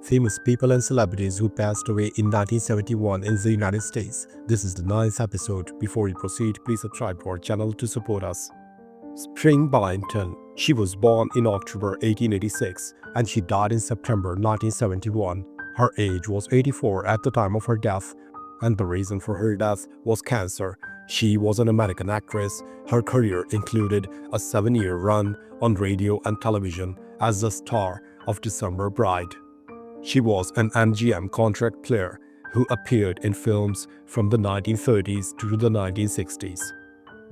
Famous people and celebrities who passed away in 1971 in the United States. This is the ninth episode. Before we proceed, please subscribe to our channel to support us. Spring Byington. She was born in October 1886 and she died in September 1971. Her age was 84 at the time of her death, and the reason for her death was cancer. She was an American actress. Her career included a 7-year run on radio and television as the star of December Bride. She was an MGM contract player who appeared in films from the 1930s to the 1960s.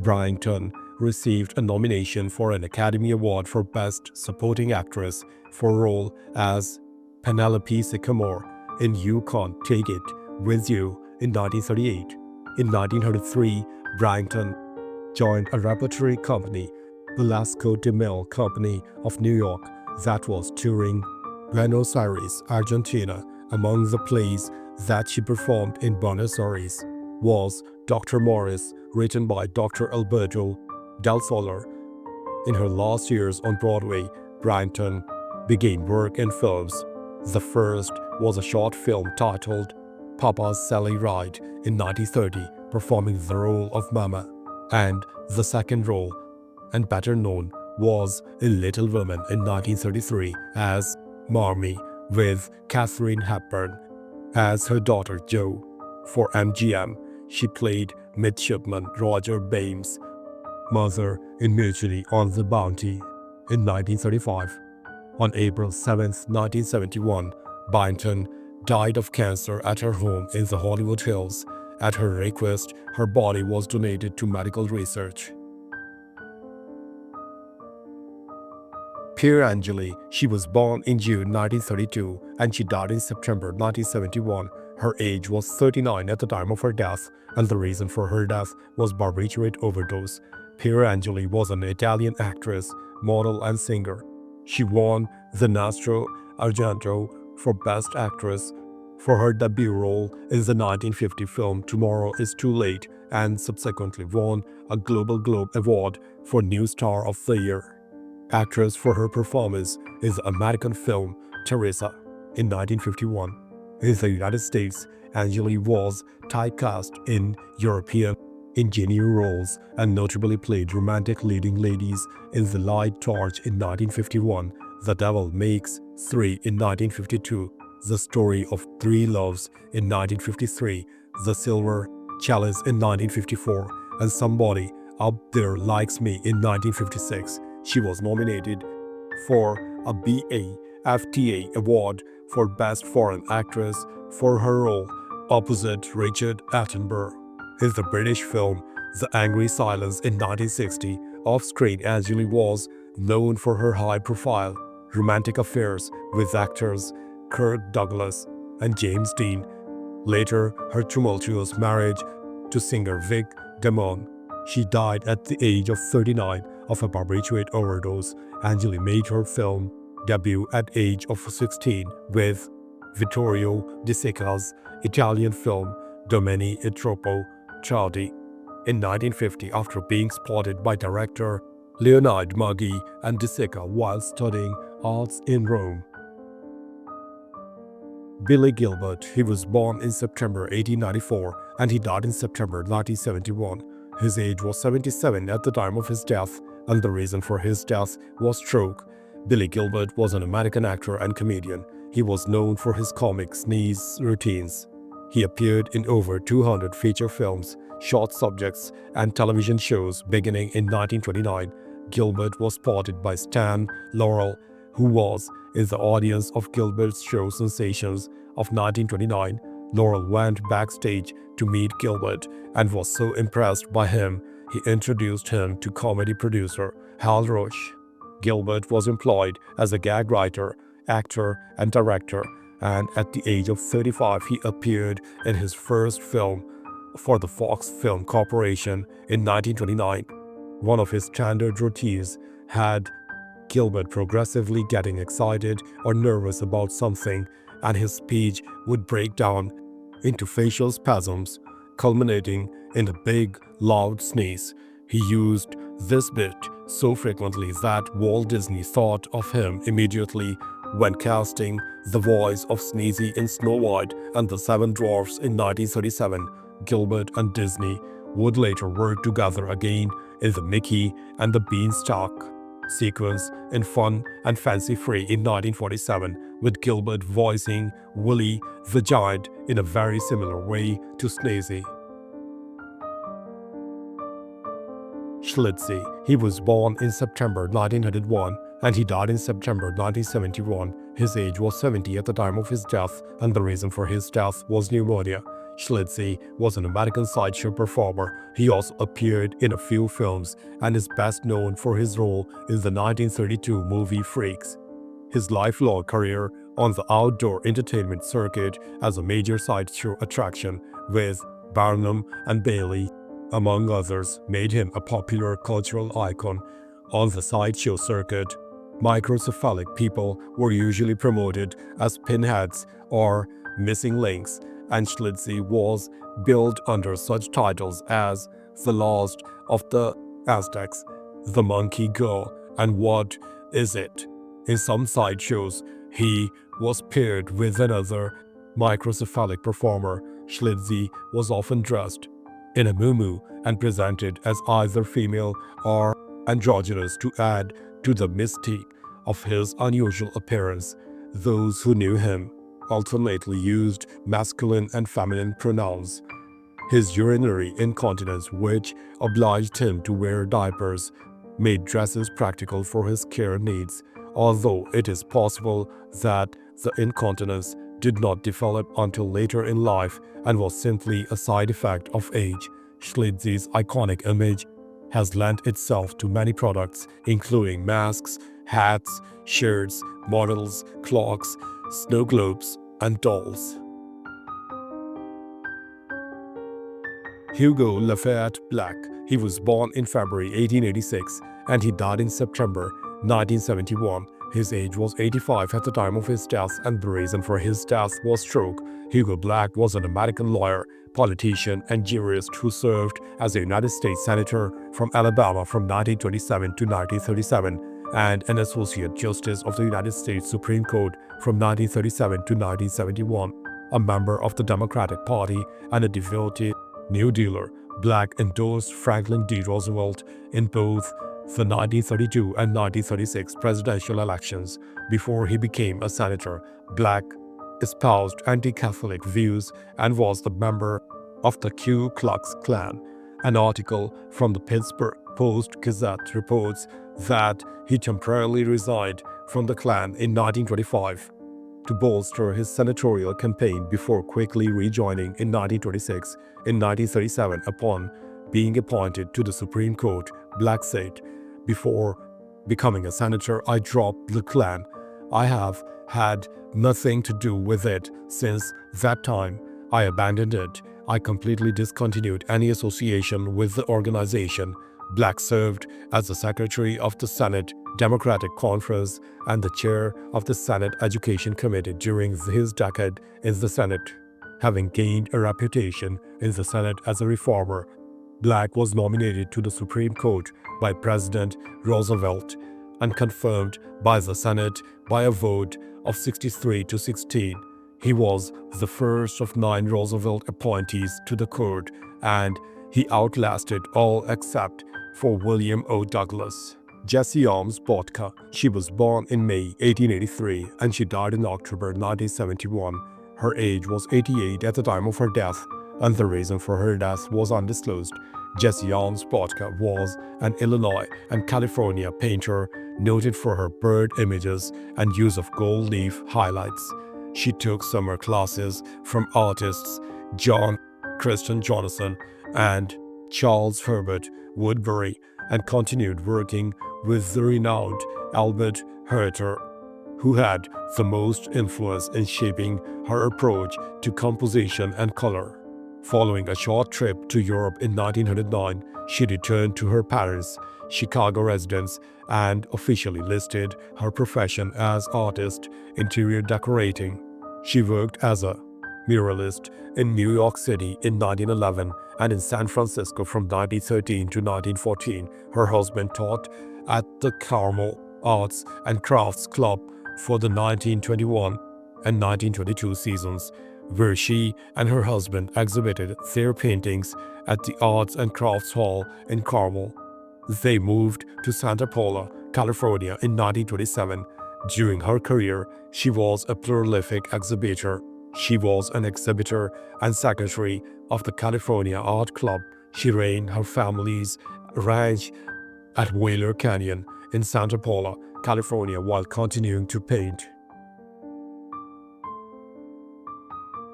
Byington received a nomination for an Academy Award for Best Supporting Actress for a role as Penelope Sycamore in You Can't Take It With You in 1938. In 1933, Byington joined a repertory company, the Lasco de Mil Company of New York, that was touring Buenos Aires, Argentina. Among the plays that she performed in Buenos Aires was Dr. Morris, written by Dr. Alberto Del Solar. In her last years on Broadway, Byington began work in films. The first was a short film titled Papa's Sleigh Ride in 1930, performing the role of Mama, and the second role, and better known, was in Little Women in 1933 as Marmee, with Katharine Hepburn as her daughter Jo. For MGM, she played Midshipman Roger Bames' mother in Mutiny on the Bounty in 1935. On April 7, 1971, Byington died of cancer at her home in the Hollywood Hills. At her request, her body was donated to medical research. Pier Angeli. She was born in June 1932 and she died in September 1971. Her age was 39 at the time of her death, and the reason for her death was barbiturate overdose. Pier Angeli was an Italian actress, model and singer. She won the Nastro Argento for Best Actress for her debut role in the 1950 film Tomorrow Is Too Late, and subsequently won a Global Globe Award for New Star of the Year. Actress for her performance in the American film Teresa in 1951. In the United States, Angeli was typecast in European ingenue roles and notably played romantic leading ladies in The Light Torch in 1951, The Devil Makes 3 in 1952, The Story of Three Loves in 1953, The Silver Chalice in 1954, and Somebody Up There Likes Me in 1956. She was nominated for a BAFTA Award for Best Foreign Actress for her role opposite Richard Attenborough in the British film The Angry Silence in 1960. Off-screen, Angeli was known for her high-profile romantic affairs with actors Kirk Douglas and James Dean. Later, her tumultuous marriage to singer Vic Damone. She died at the age of 39 of a barbiturate overdose. Angeli made her film debut at age of 16 with Vittorio De Sica's Italian film Domani e troppo tardi in 1950 after being spotted by director Leonard Maggi and De Sica while studying arts in Rome. Billy Gilbert. He was born in September 1894 and he died in September 1971. His age was 77 at the time of his death, and the reason for his death was stroke. Billy Gilbert was an American actor and comedian. He was known for his comic sneeze routines. He appeared in over 200 feature films, short subjects, and television shows beginning in 1929. Gilbert was spotted by Stan Laurel, who was in the audience of Gilbert's show Sensations of 1929. Laurel went backstage to meet Gilbert and was so impressed by him, he introduced him to comedy producer Hal Roach. Gilbert was employed as a gag writer, actor, and director, and at the age of 35 he appeared in his first film for the Fox Film Corporation in 1929. One of his standard routines had Gilbert progressively getting excited or nervous about something, and his speech would break down into facial spasms, culminating in a big, loud sneeze. He used this bit so frequently that Walt Disney thought of him immediately When casting the voice of Sneezy in Snow White and the Seven Dwarfs in 1937, Gilbert and Disney would later work together again in the Mickey and the Beanstalk sequence in Fun and Fancy Free in 1947, with Gilbert voicing Willie the Giant in a very similar way to Sneezy. Schlitzie. He was born in September 1901 and he died in September 1971. His age was 70 at the time of his death, and the reason for his death was pneumonia. Schlitzie was an American sideshow performer. He also appeared in a few films and is best known for his role in the 1932 movie Freaks. His lifelong career on the outdoor entertainment circuit as a major sideshow attraction with Barnum and Bailey, among others, made him a popular cultural icon. On the sideshow circuit, microcephalic people were usually promoted as pinheads or missing links, and Schlitzie was billed under such titles as The Last of the Aztecs, The Monkey Girl, and What Is It? In some sideshows, he was paired with another microcephalic performer. Schlitzie was often dressed in a muumuu and presented as either female or androgynous to add to the mystique of his unusual appearance. Those who knew him alternately used masculine and feminine pronouns. His urinary incontinence, which obliged him to wear diapers, made dresses practical for his care needs, although it is possible that the incontinence did not develop until later in life and was simply a side effect of age. Schlitzie's iconic image has lent itself to many products, including masks, hats, shirts, models, clocks, snow globes, and dolls. Hugo Lafayette Black. He was born in February 1886 and he died in September 1971. His age was 85 at the time of his death, and the reason for his death was stroke. Hugo Black was an American lawyer, politician, and jurist who served as a United States Senator from Alabama from 1927 to 1937 and an Associate Justice of the United States Supreme Court from 1937 to 1971. A member of the Democratic Party and a devoted New Dealer, Black endorsed Franklin D. Roosevelt in both the 1932 and 1936 presidential elections. Before he became a senator, Black espoused anti-Catholic views and was the member of the Ku Klux Klan. An article from the Pittsburgh Post-Gazette reports that he temporarily resigned from the Klan in 1925 to bolster his senatorial campaign before quickly rejoining in 1926. In 1937, upon being appointed to the Supreme Court, Black said, "Before becoming a senator, I dropped the Klan. I have had nothing to do with it since that time. I abandoned it. I completely discontinued any association with the organization." Black served as the Secretary of the Senate Democratic Conference and the Chair of the Senate Education Committee during his decade in the Senate. Having gained a reputation in the Senate as a reformer, Black was nominated to the Supreme Court by President Roosevelt and confirmed by the Senate by a vote of 63 to 16. He was the first of 9 Roosevelt appointees to the court, and he outlasted all except for William O. Douglas. Jessie Arms Botka. She was born in May 1883 and she died in October 1971. Her age was 88 at the time of her death, and the reason for her death was undisclosed. Jessie Arms Botka was an Illinois and California painter noted for her bird images and use of gold leaf highlights. She took summer classes from artists John Christian Jonasson and Charles Herbert Woodbury and continued working with the renowned Albert Herter, who had the most influence in shaping her approach to composition and color. Following a short trip to Europe in 1909, she returned to her parents' Chicago residence and officially listed her profession as artist, interior decorating. She worked as a muralist in New York City in 1911 and in San Francisco from 1913 to 1914. Her husband taught at the Carmel Arts and Crafts Club for the 1921 and 1922 seasons, where she and her husband exhibited their paintings at the Arts and Crafts Hall in Carmel. They moved to Santa Paula, California in 1927. During her career, she was a prolific exhibitor. She was an exhibitor and secretary of the California Art Club. She ran her family's ranch at Whaler Canyon in Santa Paula, California, while continuing to paint.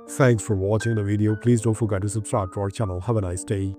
Thanks for watching the video. Please don't forget to subscribe to our channel. Have a nice day.